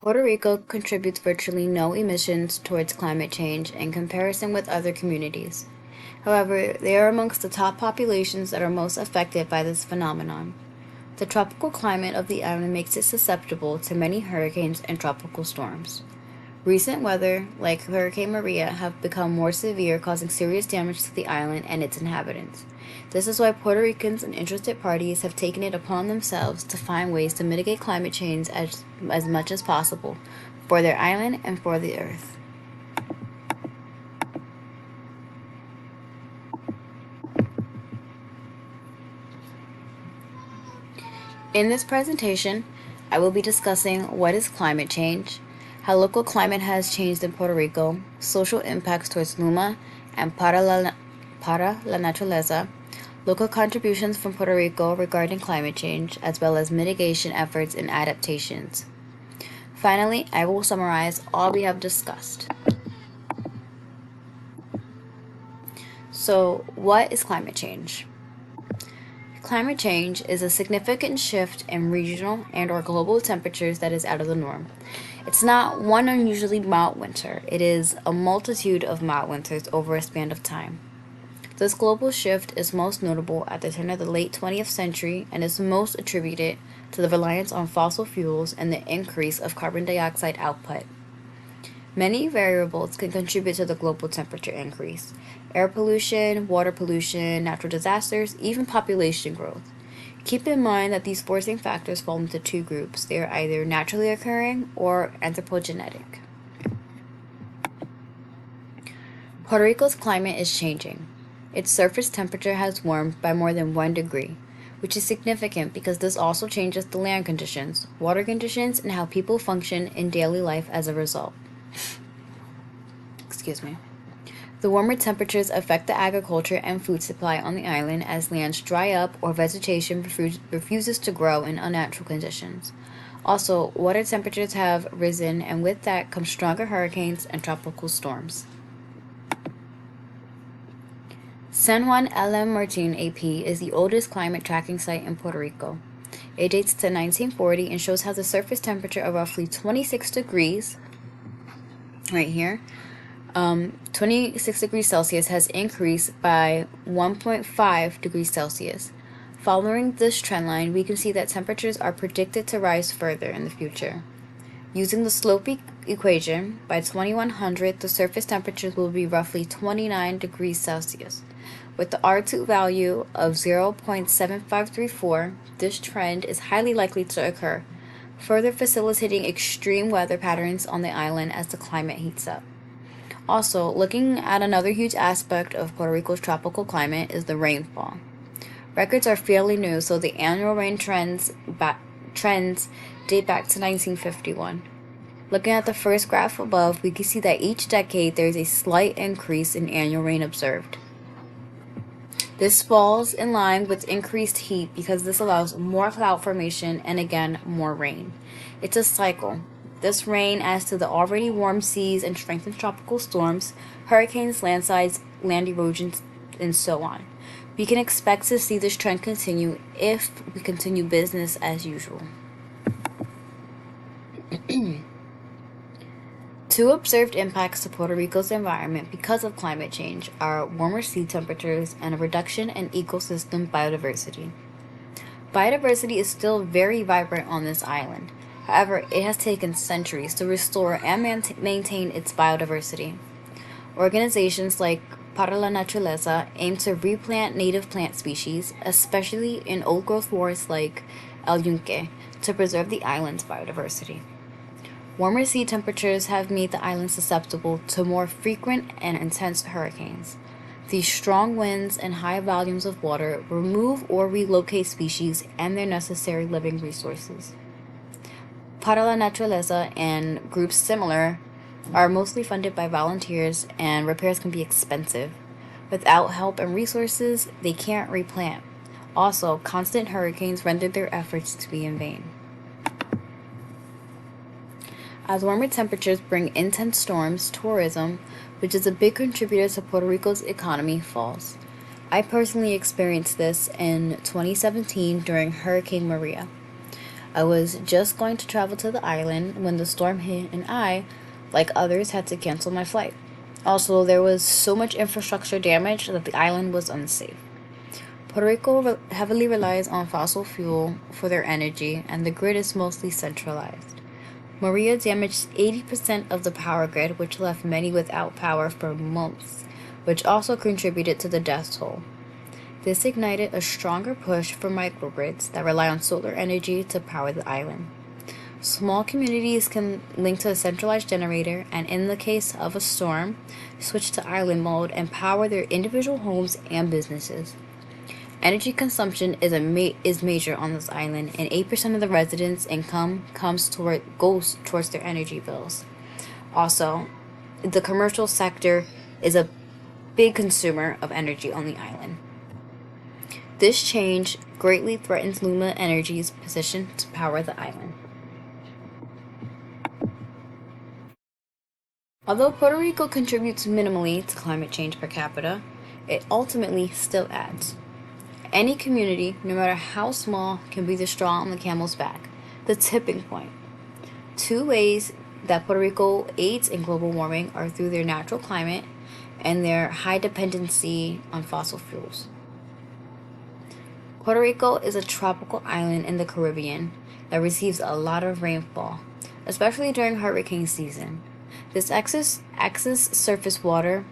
Puerto Rico contributes virtually no emissions towards climate change in comparison with other communities. However, they are amongst the top populations that are most affected by this phenomenon. The tropical climate of the island makes it susceptible to many hurricanes and tropical storms. Recent weather, like Hurricane Maria, have become more severe, causing serious damage to the island and its inhabitants. This is why Puerto Ricans and interested parties have taken it upon themselves to find ways to mitigate climate change as much as possible for their island and for the earth. In this presentation, I will be discussing what is climate change, how local climate has changed in Puerto Rico, social impacts towards Luma, and para la naturaleza, local contributions from Puerto Rico regarding climate change, as well as mitigation efforts and adaptations. Finally, I will summarize all we have discussed. So, what is climate change? Climate change is a significant shift in regional and/or global temperatures that is out of the norm. It's not one unusually mild winter, it is a multitude of mild winters over a span of time. This global shift is most notable at the turn of the late 20th century and is most attributed to the reliance on fossil fuels and the increase of carbon dioxide output. Many variables can contribute to the global temperature increase: air pollution, water pollution, natural disasters, even population growth. Keep in mind that these forcing factors fall into two groups. They are either naturally occurring or anthropogenic. Puerto Rico's climate is changing. Its surface temperature has warmed by more than 1 degree, which is significant because this also changes the land conditions, water conditions, and how people function in daily life as a result. Excuse me. The warmer temperatures affect the agriculture and food supply on the island as lands dry up or vegetation refuses to grow in unnatural conditions. Also, water temperatures have risen, and with that come stronger hurricanes and tropical storms. San Juan L. Martin AP is the oldest climate tracking site in Puerto Rico. It dates to 1940 and shows how the surface temperature of roughly 26 degrees, right here, 26 degrees Celsius has increased by 1.5 degrees Celsius. Following this trend line, we can see that temperatures are predicted to rise further in the future. Using the slope equation, by 2100, the surface temperatures will be roughly 29 degrees Celsius. With the R2 value of 0.7534, this trend is highly likely to occur, further facilitating extreme weather patterns on the island as the climate heats up. Also, looking at another huge aspect of Puerto Rico's tropical climate is the rainfall. Records are fairly new, so the annual rain trends date back to 1951. Looking at the first graph above, we can see that each decade there is a slight increase in annual rain observed. This falls in line with increased heat because this allows more cloud formation and again more rain. It's a cycle. This rain adds to the already warm seas and strengthens tropical storms, hurricanes, landslides, land erosions, and so on. We can expect to see this trend continue if we continue business as usual. Two observed impacts to Puerto Rico's environment because of climate change are warmer sea temperatures and a reduction in ecosystem biodiversity. Biodiversity is still very vibrant on this island. However, it has taken centuries to restore and maintain its biodiversity. Organizations like Para la Naturaleza aim to replant native plant species, especially in old-growth forests like El Yunque, to preserve the island's biodiversity. Warmer sea temperatures have made the island susceptible to more frequent and intense hurricanes. These strong winds and high volumes of water remove or relocate species and their necessary living resources. Para la Naturaleza and groups similar are mostly funded by volunteers, and repairs can be expensive. Without help and resources, they can't replant. Also, constant hurricanes render their efforts to be in vain. As warmer temperatures bring intense storms, tourism, which is a big contributor to Puerto Rico's economy, falls. I personally experienced this in 2017 during Hurricane Maria. I was just going to travel to the island when the storm hit, and I, like others, had to cancel my flight. Also, there was so much infrastructure damage that the island was unsafe. Puerto Rico heavily relies on fossil fuel for their energy, and the grid is mostly centralized. Maria damaged 80% of the power grid, which left many without power for months, which also contributed to the death toll. This ignited a stronger push for microgrids that rely on solar energy to power the island. Small communities can link to a centralized generator and, in the case of a storm, switch to island mode and power their individual homes and businesses. Energy consumption is major on this island, and 8% of the residents' income goes towards their energy bills. Also, the commercial sector is a big consumer of energy on the island. This change greatly threatens Luma Energy's position to power the island. Although Puerto Rico contributes minimally to climate change per capita, it ultimately still adds. Any community, no matter how small, can be the straw on the camel's back, the tipping point. Two ways that Puerto Rico aids in global warming are through their natural climate and their high dependency on fossil fuels. Puerto Rico is a tropical island in the Caribbean that receives a lot of rainfall, especially during hurricane season. This excess surface water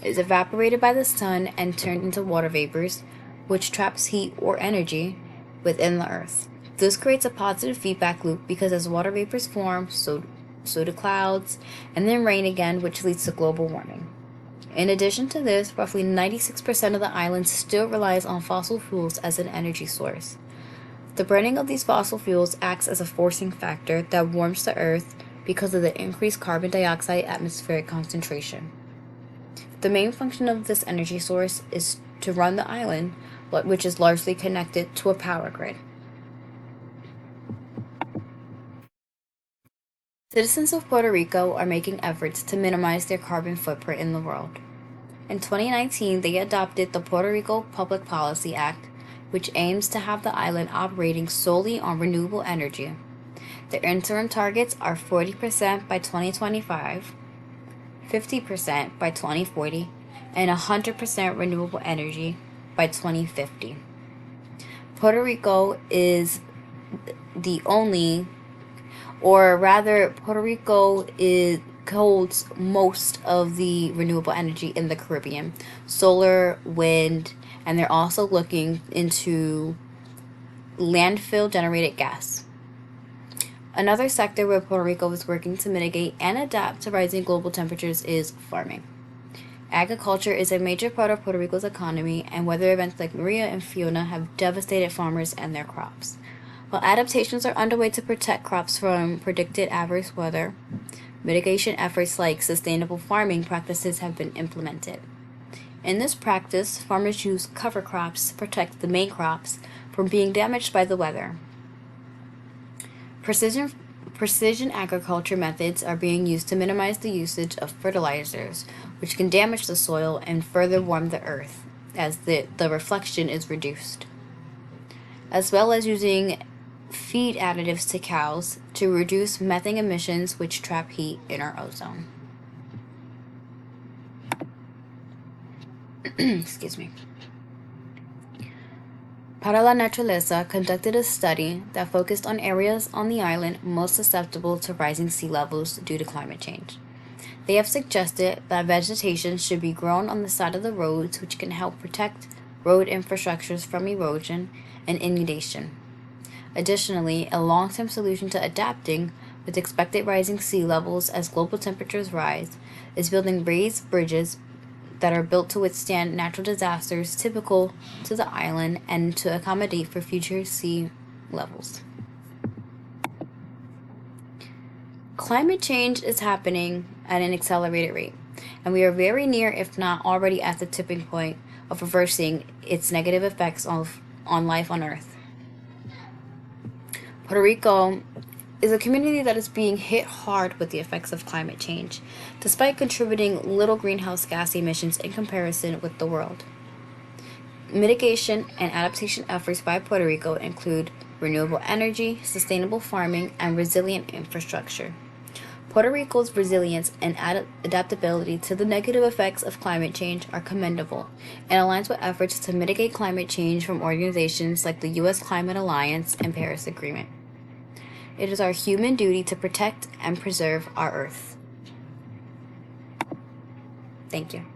is evaporated by the sun and turned into water vapors, which traps heat or energy within the earth. This creates a positive feedback loop because as water vapors form, so do clouds, and then rain again, which leads to global warming. In addition to this, roughly 96% of the island still relies on fossil fuels as an energy source. The burning of these fossil fuels acts as a forcing factor that warms the earth because of the increased carbon dioxide atmospheric concentration. The main function of this energy source is to run the island, which is largely connected to a power grid. Citizens of Puerto Rico are making efforts to minimize their carbon footprint in the world. In 2019, they adopted the Puerto Rico Public Policy Act, which aims to have the island operating solely on renewable energy. The interim targets are 40% by 2025, 50% by 2040, and 100% renewable energy by 2050. Puerto Rico is the only, or rather, Puerto Rico holds most of the renewable energy in the Caribbean, solar, wind, and they're also looking into landfill generated gas. Another sector where Puerto Rico is working to mitigate and adapt to rising global temperatures is farming. Agriculture is a major part of Puerto Rico's economy, and weather events like Maria and Fiona have devastated farmers and their crops. While adaptations are underway to protect crops from predicted adverse weather, mitigation efforts like sustainable farming practices have been implemented. In this practice, farmers use cover crops to protect the main crops from being damaged by the weather. Precision agriculture methods are being used to minimize the usage of fertilizers, which can damage the soil and further warm the earth, as the reflection is reduced, as well as using feed additives to cows to reduce methane emissions, which trap heat in our ozone. Excuse me. Para la Naturaleza conducted a study that focused on areas on the island most susceptible to rising sea levels due to climate change. They have suggested that vegetation should be grown on the side of the roads, which can help protect road infrastructures from erosion and inundation. Additionally, a long-term solution to adapting with expected rising sea levels as global temperatures rise is building raised bridges that are built to withstand natural disasters typical to the island and to accommodate for future sea levels. Climate change is happening at an accelerated rate, and we are very near, if not already at the tipping point of reversing its negative effects on life on Earth. Puerto Rico is a community that is being hit hard with the effects of climate change, despite contributing little greenhouse gas emissions in comparison with the world. Mitigation and adaptation efforts by Puerto Rico include renewable energy, sustainable farming, and resilient infrastructure. Puerto Rico's resilience and adaptability to the negative effects of climate change are commendable and aligns with efforts to mitigate climate change from organizations like the U.S. Climate Alliance and Paris Agreement. It is our human duty to protect and preserve our Earth. Thank you.